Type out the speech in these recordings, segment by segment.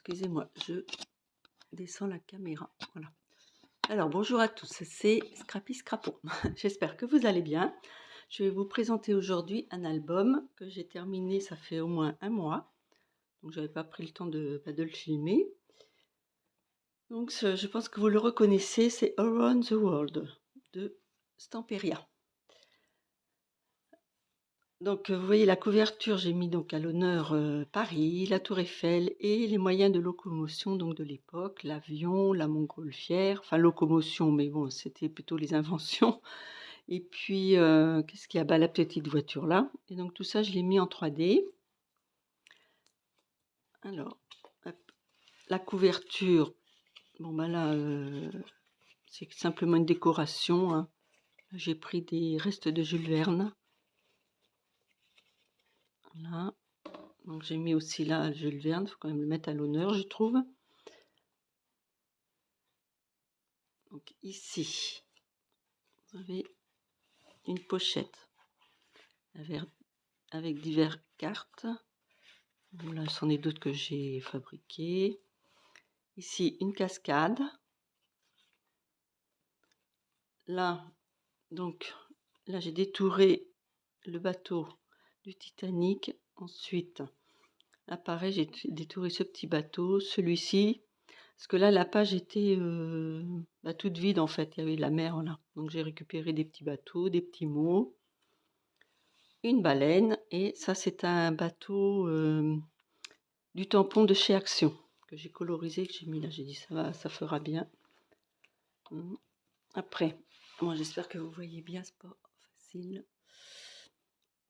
excusez-moi, je descends la caméra. Voilà. Alors, bonjour à tous, c'est Scrappy Scrapo. J'espère que vous allez bien. Je vais vous présenter aujourd'hui un album que j'ai terminé, ça fait au moins un mois. Donc, je n'avais pas pris le temps de le filmer. Donc, je pense que vous le reconnaissez, c'est Around the World de Stamperia. Donc, vous voyez la couverture, j'ai mis donc à l'honneur Paris, la Tour Eiffel et les moyens de locomotion donc de l'époque, l'avion, la montgolfière, enfin locomotion, mais bon, c'était plutôt les inventions. Et puis, qu'est-ce qu'il y a? Bah, la petite voiture là. Et donc tout ça, je l'ai mis en 3D. Alors, hop, la couverture, bon bah là, c'est simplement une décoration, hein. J'ai pris des restes de Jules Verne. Voilà. Donc j'ai mis aussi là Jules Verne, il faut quand même le mettre à l'honneur, je trouve. Donc ici, vous avez une pochette avec diverses cartes. Là, c'en est d'autres que j'ai fabriquées. Ici, une cascade. Là, donc, là, j'ai détouré le bateau du Titanic. Ensuite, là, pareil, j'ai détouré ce petit bateau, celui-ci. Parce que là, la page était toute vide, en fait. Il y avait la mer, là. Donc, j'ai récupéré des petits bateaux, des petits mots. Une baleine, et ça, c'est un bateau du tampon de chez Action, que j'ai colorisé, que j'ai mis là. J'ai dit, ça fera bien. Après, moi, j'espère que vous voyez bien, c'est pas facile.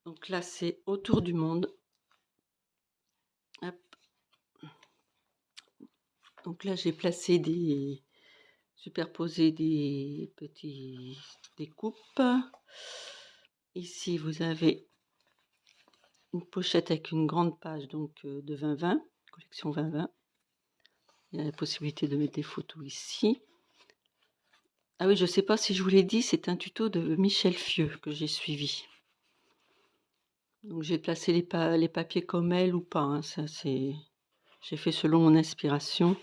Donc là, c'est autour du monde. Hop. Donc là, j'ai placé superposé des coupes. Ici, vous avez une pochette avec une grande page donc de 2020, collection 2020. Il y a la possibilité de mettre des photos ici. Ah oui, je ne sais pas si je vous l'ai dit, c'est un tuto de Michel Fieux que j'ai suivi. Donc j'ai placé les papiers comme elle ou pas, hein, ça c'est... J'ai fait selon mon inspiration.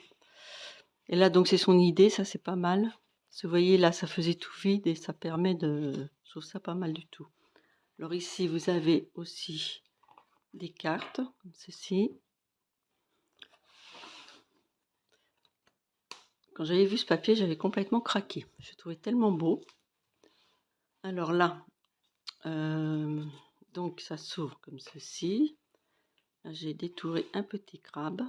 Et là, donc, c'est son idée, ça, c'est pas mal. Vous voyez, là, ça faisait tout vide et ça permet de... Je trouve ça pas mal du tout. Alors ici, vous avez aussi des cartes, comme ceci. Quand j'avais vu ce papier, j'avais complètement craqué. Je le trouvais tellement beau. Alors là, donc, ça s'ouvre comme ceci. Là, j'ai détouré un petit crabe.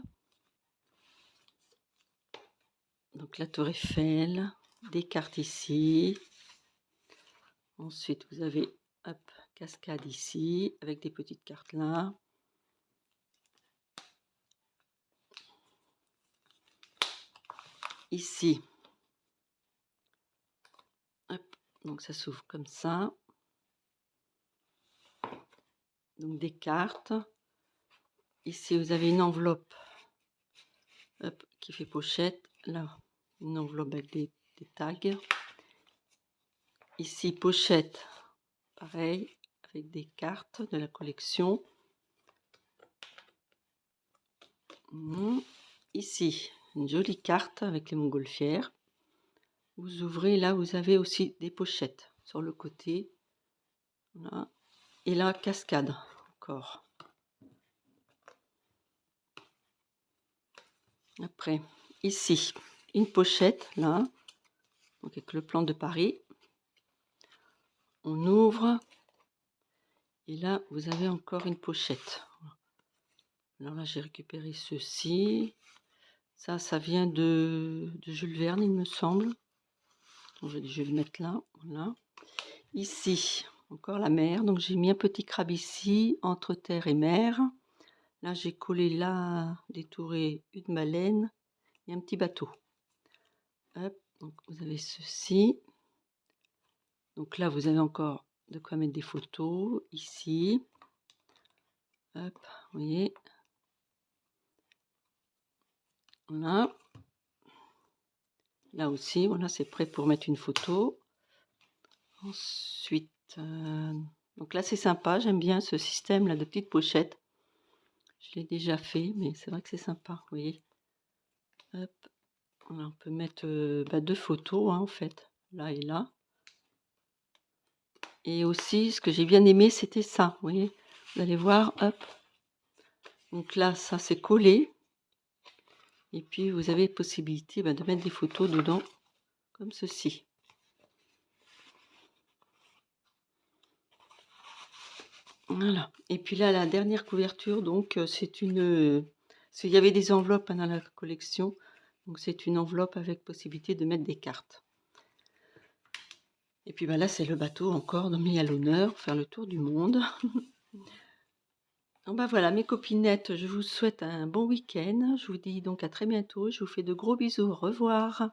Donc, la Tour Eiffel, des cartes ici. Ensuite, vous avez, hop, cascade ici, avec des petites cartes là. Ici, hop, donc ça s'ouvre comme ça. Donc des cartes. Ici, vous avez une enveloppe, hop, qui fait pochette. Là, une enveloppe avec des tags. Ici, pochette, pareil, avec des cartes de la collection. Ici, une jolie carte avec les montgolfières. Vous ouvrez, là, vous avez aussi des pochettes sur le côté. Voilà. Et là, cascade, encore. Après, ici, une pochette, là, donc avec le plan de Paris. On ouvre. Et là, vous avez encore une pochette. Alors là, j'ai récupéré ceci. Ça vient de Jules Verne, il me semble. Donc, je vais le mettre là. Voilà. Ici, encore la mer. Donc, j'ai mis un petit crabe ici, entre terre et mer. Là, j'ai collé là, détouré une baleine et un petit bateau. Hop, donc vous avez ceci. Donc là, vous avez encore de quoi mettre des photos. Ici. Hop, vous voyez. Voilà. Là aussi, voilà, c'est prêt pour mettre une photo. Ensuite, donc là, c'est sympa. J'aime bien ce système là de petites pochettes. Je l'ai déjà fait, mais c'est vrai que c'est sympa, vous voyez. Hop, voilà, on peut mettre 2 photos, hein, en fait, là et là. Et aussi, ce que j'ai bien aimé, c'était ça, vous voyez? Vous allez voir, hop, donc là, ça c'est collé et puis vous avez possibilité, de mettre des photos dedans, comme ceci. Voilà, et puis là, la dernière couverture, donc c'est une, parce qu'il y avait des enveloppes, hein, dans la collection, donc c'est une enveloppe avec possibilité de mettre des cartes. Et puis, là, c'est le bateau encore mis à l'honneur, faire le tour du monde. Donc voilà, mes copinettes, je vous souhaite un bon week-end. Je vous dis donc à très bientôt. Je vous fais de gros bisous. Au revoir.